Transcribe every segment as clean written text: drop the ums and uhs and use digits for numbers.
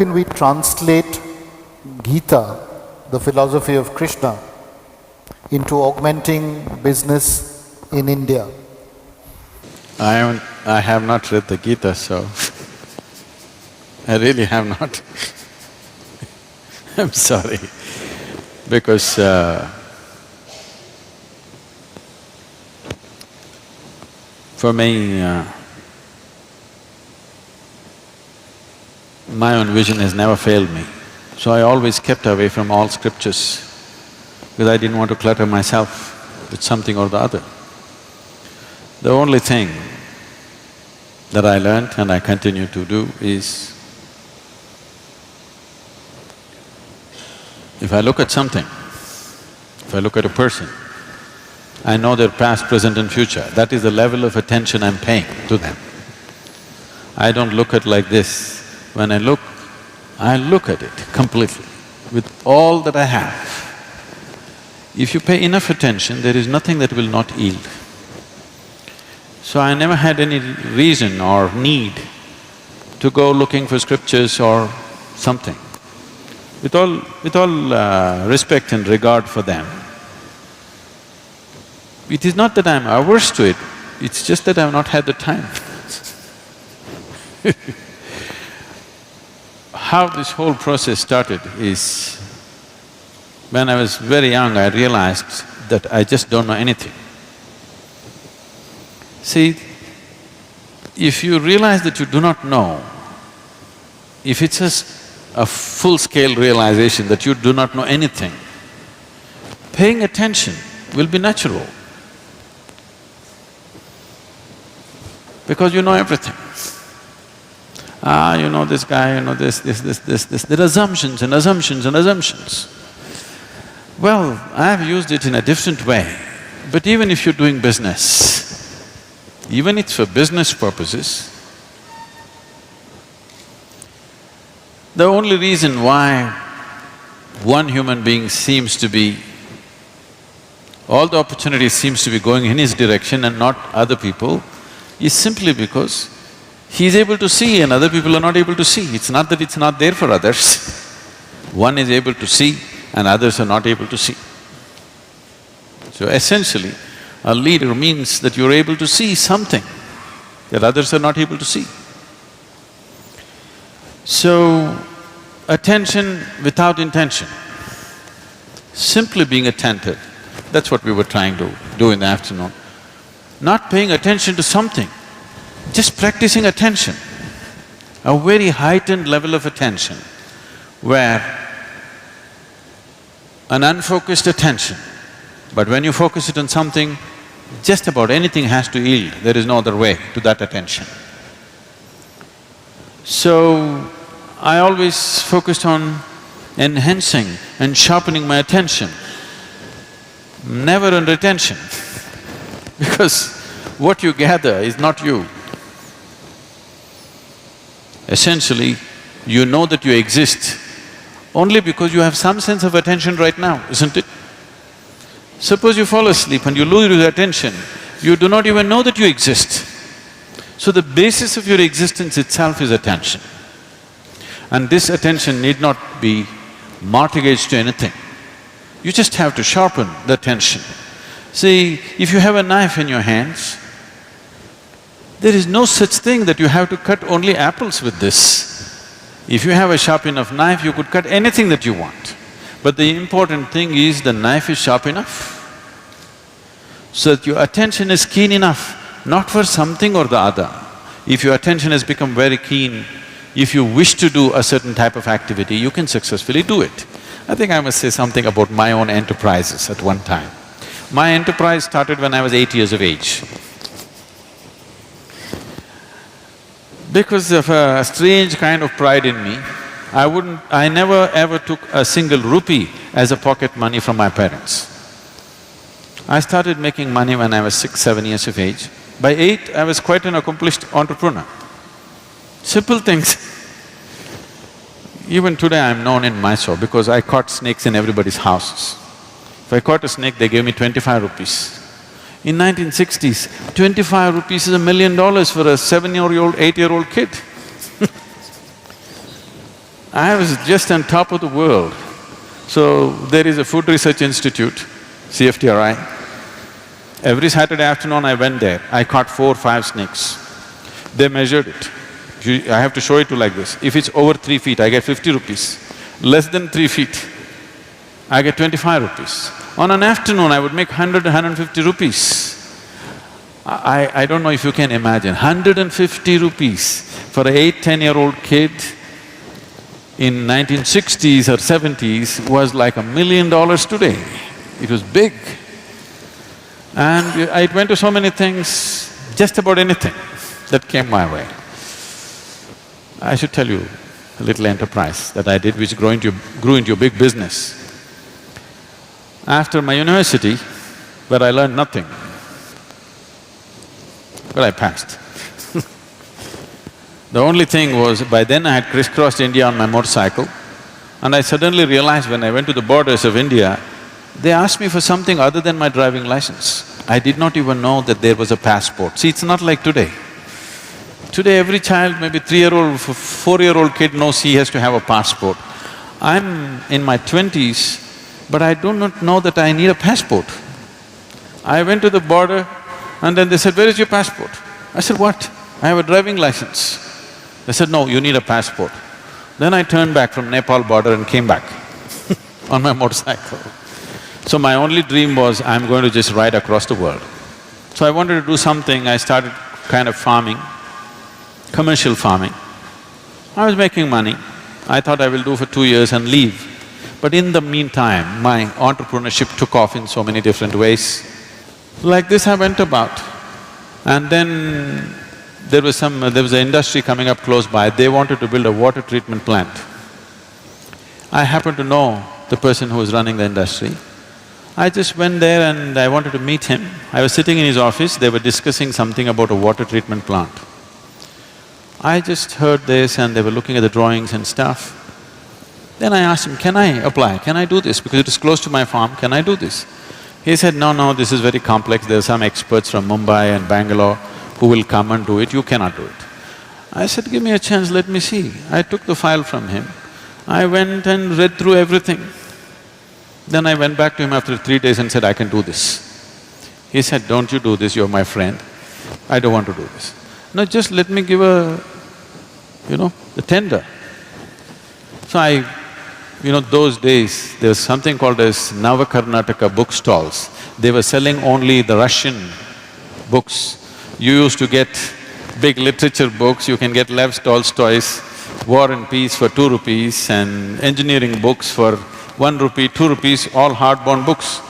can we translate Gita, the philosophy of Krishna, into augmenting business in India? I have not read the Gita, so I really have not. I'm sorry, because for me, my own vision has never failed me. So I always kept away from all scriptures because I didn't want to clutter myself with something or the other. The only thing that I learned and I continue to do is, if I look at something, if I look at a person, I know their past, present and future. That is the level of attention I'm paying to them. I don't look at like this. When I look at it completely, with all that I have. If you pay enough attention, there is nothing that will not yield. So I never had any reason or need to go looking for scriptures or something. With all respect and regard for them, it is not that I'm averse to it, it's just that I've not had the time. How this whole process started is, when I was very young, I realized that I just don't know anything. See, if you realize that you do not know, if it's a full-scale realization that you do not know anything, paying attention will be natural. Because you know everything. You know this guy, you know this. There are assumptions and assumptions and assumptions. Well, I've used it in a different way, but even if you're doing business, even if it's for business purposes, the only reason why one human being seems to be… all the opportunities seems to be going in his direction and not other people is simply because he is able to see and other people are not able to see. It's not that it's not there for others. One is able to see and others are not able to see. So essentially, a leader means that you're able to see something that others are not able to see. So, attention without intention, simply being attentive, that's what we were trying to do in the afternoon. Not paying attention to something, just practicing attention, a very heightened level of attention where an unfocused attention, but when you focus it on something, just about anything has to yield, there is no other way to that attention. So, I always focused on enhancing and sharpening my attention, never on retention because what you gather is not you. Essentially, you know that you exist only because you have some sense of attention right now, isn't it? Suppose you fall asleep and you lose your attention, you do not even know that you exist. So the basis of your existence itself is attention. And this attention need not be mortgaged to anything. You just have to sharpen the attention. See, if you have a knife in your hands, there is no such thing that you have to cut only apples with this. If you have a sharp enough knife, you could cut anything that you want. But the important thing is the knife is sharp enough, so that your attention is keen enough, not for something or the other. If your attention has become very keen, if you wish to do a certain type of activity, you can successfully do it. I think I must say something about my own enterprises at one time. My enterprise started when I was 8 years of age. Because of a strange kind of pride in me, I never ever took a single rupee as a pocket money from my parents. I started making money when I was 6, 7 years of age. By 8, I was quite an accomplished entrepreneur. Simple things. Even today I'm known in Mysore because I caught snakes in everybody's houses. If I caught a snake, they gave me 25 rupees. In 1960s, 25 rupees is $1 million for a 7-year-old, 8-year-old kid. I was just on top of the world. So there is a food research institute, CFTRI. Every Saturday afternoon I went there, I caught 4 or 5 snakes. They measured it. I have to show it to like this. If it's over 3 feet, I get 50 rupees. Less than 3 feet, I get 25 rupees. On an afternoon, I would make 100, 150 rupees. I don't know if you can imagine, 150 rupees for an 8, 10-year-old kid in 1960s or 70s was like $1 million today. It was big. And I went to so many things, just about anything that came my way. I should tell you a little enterprise that I did which grew into a big business. After my university, where I learned nothing, but I passed. The only thing was, by then I had crisscrossed India on my motorcycle, and I suddenly realized when I went to the borders of India, they asked me for something other than my driving license. I did not even know that there was a passport. See, it's not like today. Today every child, maybe 3-year-old, 4-year-old kid knows he has to have a passport. I'm in my 20s, but I do not know that I need a passport. I went to the border and then they said, "Where is your passport?" I said, "What? I have a driving license." They said, "No, you need a passport." Then I turned back from Nepal border and came back on my motorcycle. So my only dream was, I'm going to just ride across the world. So I wanted to do something, I started kind of farming, commercial farming. I was making money. I thought I will do for 2 years and leave. But in the meantime, my entrepreneurship took off in so many different ways. Like this I went about. And then there was an industry coming up close by, they wanted to build a water treatment plant. I happened to know the person who was running the industry. I just went there and I wanted to meet him. I was sitting in his office, they were discussing something about a water treatment plant. I just heard this and they were looking at the drawings and stuff. Then I asked him, "Can I apply? Can I do this? Because it is close to my farm, can I do this?" He said, "No, this is very complex, there are some experts from Mumbai and Bangalore who will come and do it, you cannot do it." I said, "Give me a chance, let me see." I took the file from him. I went and read through everything. Then I went back to him after 3 days and said, "I can do this." He said, "Don't you do this, you're my friend. I don't want to do this." "No, just let me give the tender." So those days, there was something called as Navakarnataka book stalls. They were selling only the Russian books. You used to get big literature books, you can get Lev Tolstoy's War and Peace for 2 rupees and engineering books for 1 rupee, 2 rupees, all hardbound books.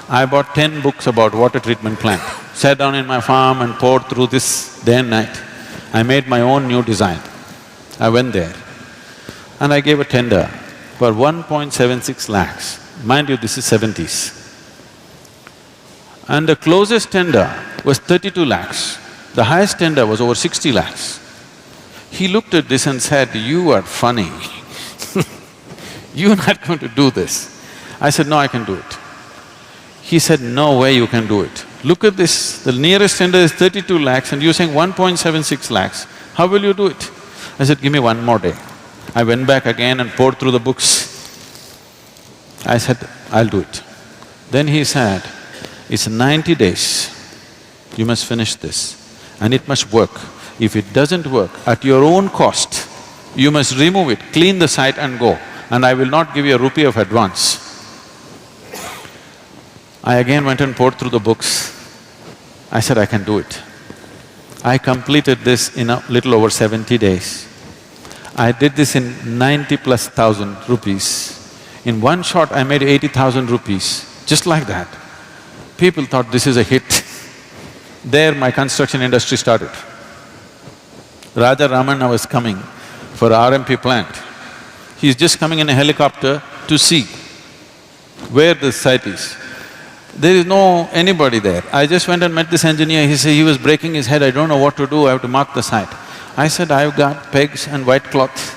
I bought 10 books about water treatment plant, sat down in my farm and poured through this day and night. I made my own new design. I went there and I gave a tender for 1.76 lakhs. Mind you, this is 70s. And the closest tender was 32 lakhs. The highest tender was over 60 lakhs. He looked at this and said, "You are funny. You're not going to do this." I said, "No, I can do it." He said, "No way you can do it. Look at this, the nearest tender is 32 lakhs and you're saying 1.76 lakhs. How will you do it?" I said, "Give me 1 more day." I went back again and poured through the books. I said, "I'll do it." Then he said, "It's 90 days, you must finish this and it must work. If it doesn't work, at your own cost, you must remove it, clean the site and go, and I will not give you a rupee of advance." I again went and poured through the books. I said, "I can do it." I completed this in a little over 70 days. I did this in 90,000+ rupees. In one shot, I made 80,000 rupees, just like that. People thought this is a hit. There my construction industry started. Raja Ramana was coming for RMP plant. He's just coming in a helicopter to see where the site is. There is no anybody there. I just went and met this engineer, he said he was breaking his head, "I don't know what to do, I have to mark the site." I said, "I've got pegs and white cloth.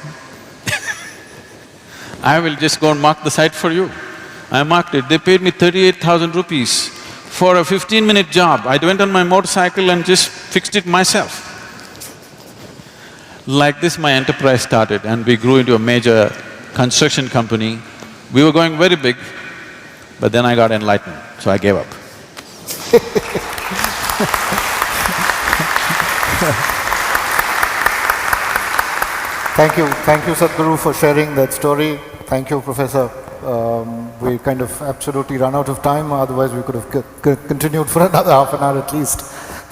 I will just go and mark the site for you." I marked it, they paid me 38,000 rupees for a 15-minute job. I went on my motorcycle and just fixed it myself. Like this my enterprise started and we grew into a major construction company. We were going very big, but then I got enlightened, so I gave up. Thank you Sadhguru for sharing that story. Thank you, Professor. We kind of absolutely run out of time, otherwise we could have continued for another half an hour at least.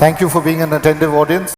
Thank you for being an attentive audience.